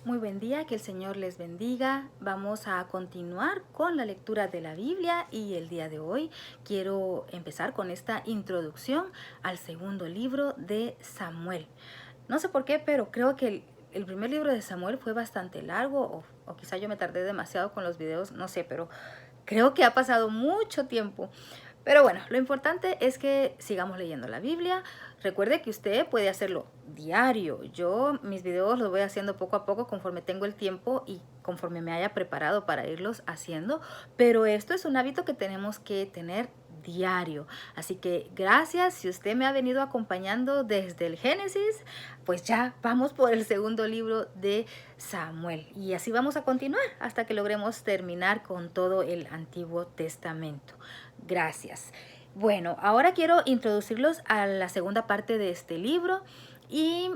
Muy buen día, que el Señor les bendiga. Vamos a continuar con la lectura de la Biblia y el día de hoy quiero empezar con esta introducción al segundo libro de Samuel. No sé por qué, pero creo que el primer libro de Samuel fue bastante largo o quizá yo me tardé demasiado con los videos, no sé, pero creo que ha pasado mucho tiempo. Pero bueno, lo importante es que sigamos leyendo la Biblia. Recuerde que usted puede hacerlo diario. Yo mis videos los voy haciendo poco a poco conforme tengo el tiempo y conforme me haya preparado para irlos haciendo. Pero esto es un hábito que tenemos que tener diario. Así que gracias si usted me ha venido acompañando desde el Génesis, pues ya vamos por el segundo libro de Samuel. Y así vamos a continuar hasta que logremos terminar con todo el Antiguo Testamento. Gracias. Bueno, ahora quiero introducirlos a la segunda parte de este libro y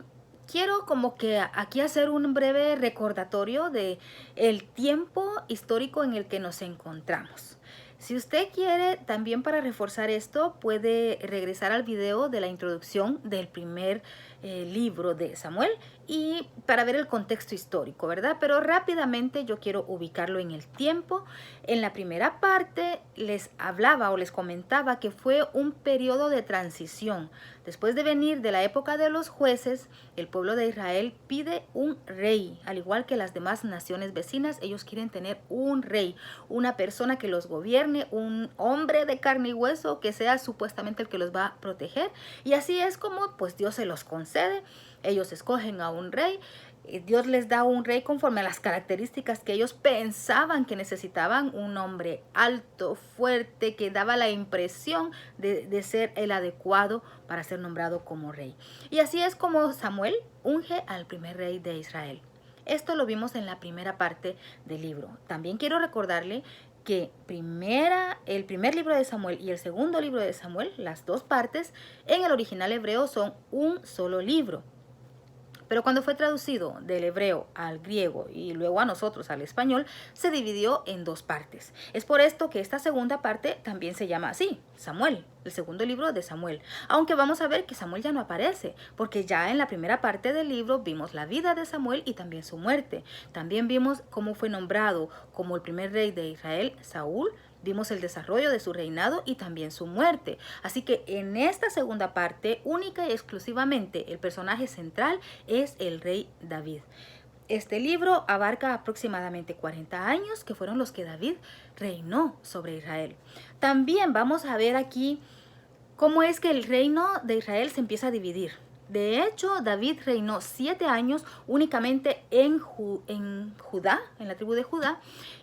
quiero como que aquí hacer un breve recordatorio de el tiempo histórico en el que nos encontramos. Si usted quiere, también para reforzar esto, puede regresar al video de la introducción del primer libro de Samuel y para ver el contexto histórico, ¿verdad? Pero rápidamente yo quiero ubicarlo en el tiempo. En la primera parte les hablaba o les comentaba que fue un periodo de transición. Después de venir de la época de los jueces, el pueblo de Israel pide un rey, al igual que las demás naciones vecinas. Ellos quieren tener un rey, una persona que los gobierne, un hombre de carne y hueso que sea supuestamente el que los va a proteger. Y así es como pues Dios se los concede. Ellos escogen a un rey. Dios les da un rey conforme a las características que ellos pensaban que necesitaban, un hombre alto, fuerte, que daba la impresión de ser el adecuado para ser nombrado como rey. Y así es como Samuel unge al primer rey de Israel. Esto lo vimos en la primera parte del libro. También quiero recordarle que el primer libro de Samuel y el segundo libro de Samuel, las dos partes, en el original hebreo son un solo libro. Pero cuando fue traducido del hebreo al griego y luego a nosotros al español, se dividió en dos partes. Es por esto que esta segunda parte también se llama así, Samuel, el segundo libro de Samuel. Aunque vamos a ver que Samuel ya no aparece, porque ya en la primera parte del libro vimos la vida de Samuel y también su muerte. También vimos cómo fue nombrado como el primer rey de Israel, Saúl. Vimos el desarrollo de su reinado y también su muerte. Así que en esta segunda parte, única y exclusivamente, el personaje central es el rey David. Este libro abarca aproximadamente 40 años, que fueron los que David reinó sobre Israel. También vamos a ver aquí cómo es que el reino de Israel se empieza a dividir. De hecho, David reinó 7 años únicamente en Judá, en la tribu de Judá,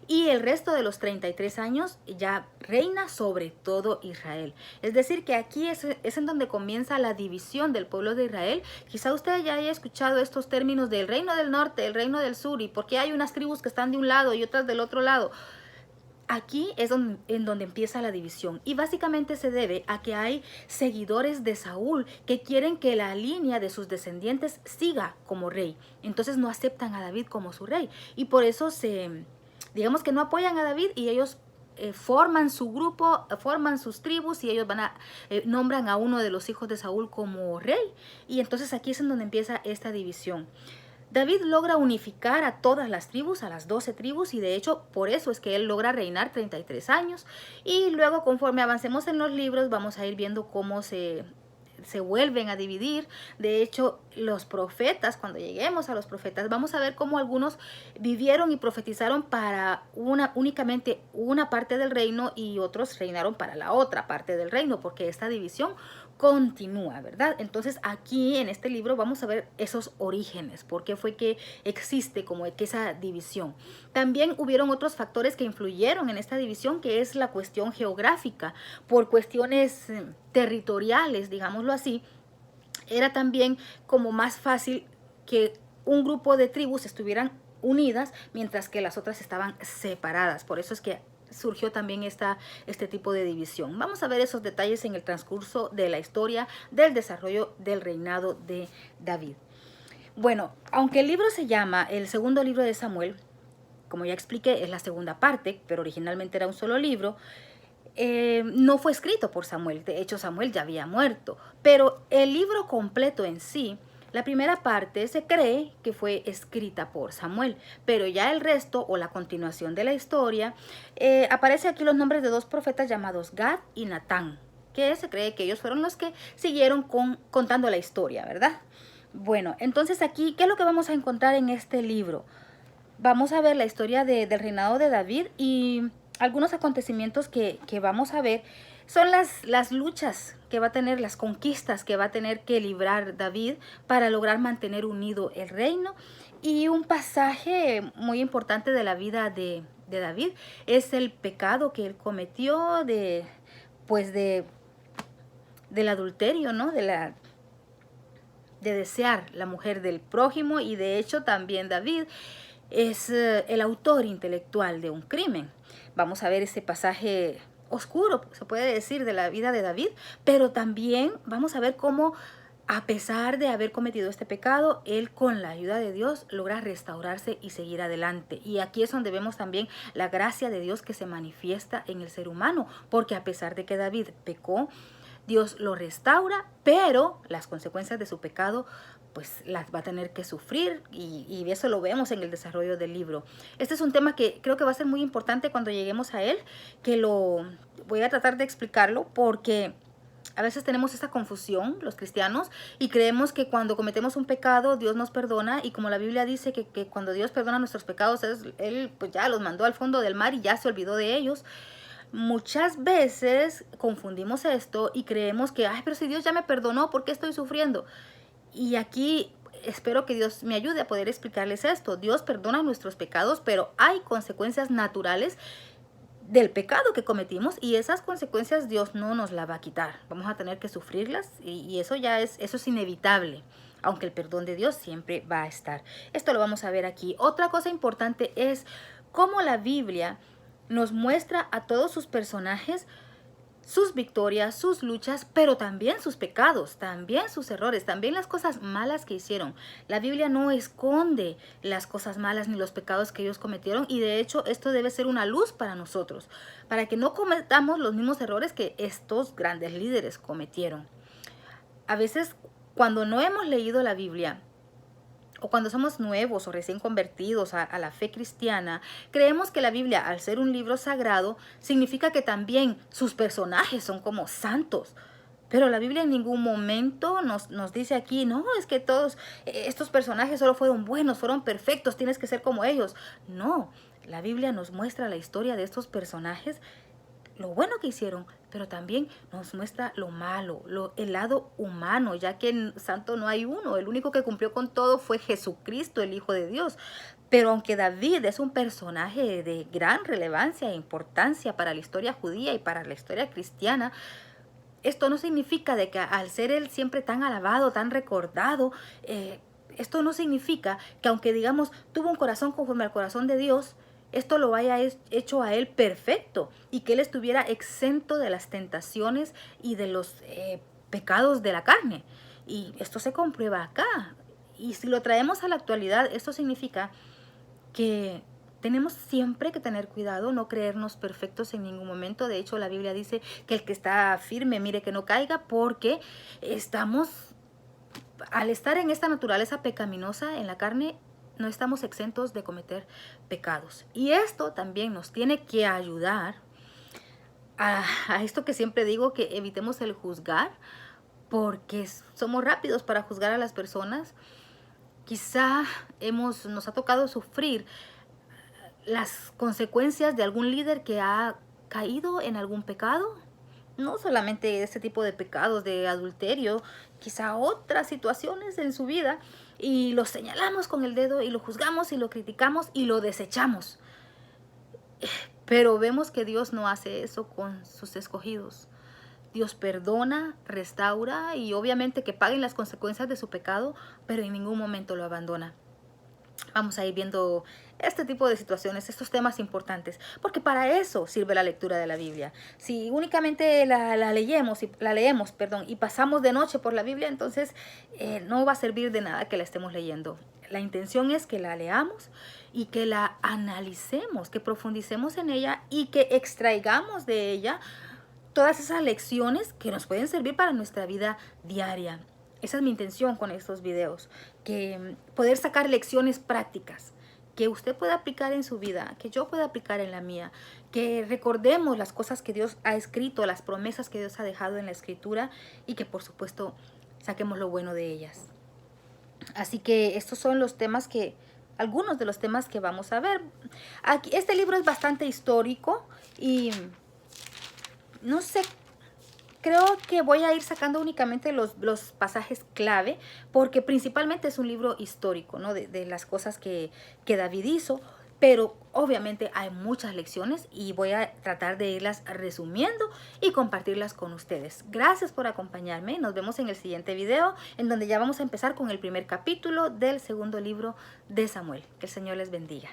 y el resto de los 33 años ya reina sobre todo Israel. Es decir, que aquí es en donde comienza la división del pueblo de Israel. Quizá usted ya haya escuchado estos términos del reino del norte, el reino del sur, y por qué hay unas tribus que están de un lado y otras del otro lado. Aquí es en donde empieza la división y básicamente se debe a que hay seguidores de Saúl que quieren que la línea de sus descendientes siga como rey. Entonces no aceptan a David como su rey y por eso digamos que no apoyan a David y ellos forman su grupo, forman sus tribus y ellos nombran a uno de los hijos de Saúl como rey. Y entonces aquí es en donde empieza esta división. David logra unificar a todas las tribus, a las 12 tribus, y de hecho por eso es que él logra reinar 33 años. Y luego conforme avancemos en los libros vamos a ir viendo cómo se vuelven a dividir. De hecho, los profetas, cuando lleguemos a los profetas, vamos a ver cómo algunos vivieron y profetizaron para únicamente una parte del reino y otros reinaron para la otra parte del reino, porque esta división continúa, ¿verdad? Entonces aquí en este libro vamos a ver esos orígenes, por qué fue que existe como que esa división. También hubieron otros factores que influyeron en esta división, que es la cuestión geográfica, por cuestiones territoriales, digámoslo así. Era también como más fácil que un grupo de tribus estuvieran unidas mientras que las otras estaban separadas. Por eso es que surgió también este tipo de división. Vamos a ver esos detalles en el transcurso de la historia del desarrollo del reinado de David. Bueno, aunque el libro se llama el segundo libro de Samuel, como ya expliqué, es la segunda parte, pero originalmente era un solo libro. No fue escrito por Samuel, de hecho Samuel ya había muerto, pero el libro completo en sí La primera parte se cree que fue escrita por Samuel, pero ya el resto o la continuación de la historia, aparece aquí los nombres de dos profetas llamados Gad y Natán, que se cree que ellos fueron los que siguieron contando la historia, ¿verdad? Bueno, entonces aquí, ¿qué es lo que vamos a encontrar en este libro? Vamos a ver la historia del reinado de David y algunos acontecimientos que vamos a ver son las luchas que va a tener, las conquistas que va a tener que librar David para lograr mantener unido el reino. Y un pasaje muy importante de la vida de David es el pecado que él cometió pues del adulterio, ¿no? De desear la mujer del prójimo, y de hecho también David es el autor intelectual de un crimen. Vamos a ver ese pasaje oscuro, se puede decir, de la vida de David, pero también vamos a ver cómo, a pesar de haber cometido este pecado, él con la ayuda de Dios logra restaurarse y seguir adelante. Y aquí es donde vemos también la gracia de Dios que se manifiesta en el ser humano, porque a pesar de que David pecó, Dios lo restaura, pero las consecuencias de su pecado pues las va a tener que sufrir, y eso lo vemos en el desarrollo del libro. Este es un tema que creo que va a ser muy importante cuando lleguemos a él, que lo voy a tratar de explicarlo, porque a veces tenemos esta confusión los cristianos y creemos que cuando cometemos un pecado Dios nos perdona, y como la Biblia dice que cuando Dios perdona nuestros pecados, Él pues ya los mandó al fondo del mar y ya se olvidó de ellos. Muchas veces confundimos esto y creemos que, ay, pero si Dios ya me perdonó, ¿por qué estoy sufriendo? Y aquí espero que Dios me ayude a poder explicarles esto. Dios perdona nuestros pecados, pero hay consecuencias naturales del pecado que cometimos, y esas consecuencias Dios no nos las va a quitar. Vamos a tener que sufrirlas, y eso es inevitable, aunque el perdón de Dios siempre va a estar. Esto lo vamos a ver aquí. Otra cosa importante es cómo la Biblia nos muestra a todos sus personajes, sus victorias, sus luchas, pero también sus pecados, también sus errores, también las cosas malas que hicieron. La Biblia no esconde las cosas malas ni los pecados que ellos cometieron, y de hecho esto debe ser una luz para nosotros, para que no cometamos los mismos errores que estos grandes líderes cometieron. A veces, cuando no hemos leído la Biblia, o cuando somos nuevos o recién convertidos a la fe cristiana, creemos que la Biblia, al ser un libro sagrado, significa que también sus personajes son como santos. Pero la Biblia en ningún momento nos dice aquí, no, es que todos estos personajes solo fueron buenos, fueron perfectos, tienes que ser como ellos. No, la Biblia nos muestra la historia de estos personajes, lo bueno que hicieron, pero también nos muestra lo malo, el lado humano, ya que en santo no hay uno. El único que cumplió con todo fue Jesucristo, el Hijo de Dios. Pero aunque David es un personaje de gran relevancia e importancia para la historia judía y para la historia cristiana, esto no significa de que al ser él siempre tan alabado, tan recordado, esto no significa que aunque digamos tuvo un corazón conforme al corazón de Dios, esto lo haya hecho a él perfecto, y que él estuviera exento de las tentaciones y de los pecados de la carne. Y esto se comprueba acá. Y si lo traemos a la actualidad, esto significa que tenemos siempre que tener cuidado, no creernos perfectos en ningún momento. De hecho, la Biblia dice que el que está firme, mire que no caiga, porque al estar en esta naturaleza pecaminosa en la carne, no estamos exentos de cometer pecados. Y esto también nos tiene que ayudar a esto que siempre digo, que evitemos el juzgar, porque somos rápidos para juzgar a las personas. Quizá nos ha tocado sufrir las consecuencias de algún líder que ha caído en algún pecado. No solamente este tipo de pecados de adulterio, quizá otras situaciones en su vida, y lo señalamos con el dedo y lo juzgamos y lo criticamos y lo desechamos. Pero vemos que Dios no hace eso con sus escogidos. Dios perdona, restaura, y obviamente que paguen las consecuencias de su pecado, pero en ningún momento lo abandona. Vamos a ir viendo este tipo de situaciones, estos temas importantes, porque para eso sirve la lectura de la Biblia. Si únicamente la leemos y pasamos de noche por la Biblia, entonces no va a servir de nada que la estemos leyendo. La intención es que la leamos y que la analicemos, que profundicemos en ella y que extraigamos de ella todas esas lecciones que nos pueden servir para nuestra vida diaria. esa es mi intención con estos videos, que poder sacar lecciones prácticas que usted pueda aplicar en su vida, que yo pueda aplicar en la mía, que recordemos las cosas que Dios ha escrito, las promesas que Dios ha dejado en la escritura y que por supuesto saquemos lo bueno de ellas. Así que estos son los temas algunos de los temas que vamos a ver. Aquí, este libro es bastante histórico y no sé, creo que voy a ir sacando únicamente los pasajes clave, porque principalmente es un libro histórico, ¿no? De las cosas que David hizo, pero obviamente hay muchas lecciones y voy a tratar de irlas resumiendo y compartirlas con ustedes. Gracias por acompañarme. Nos vemos en el siguiente video, en donde ya vamos a empezar con el primer capítulo del segundo libro de Samuel. Que el Señor les bendiga.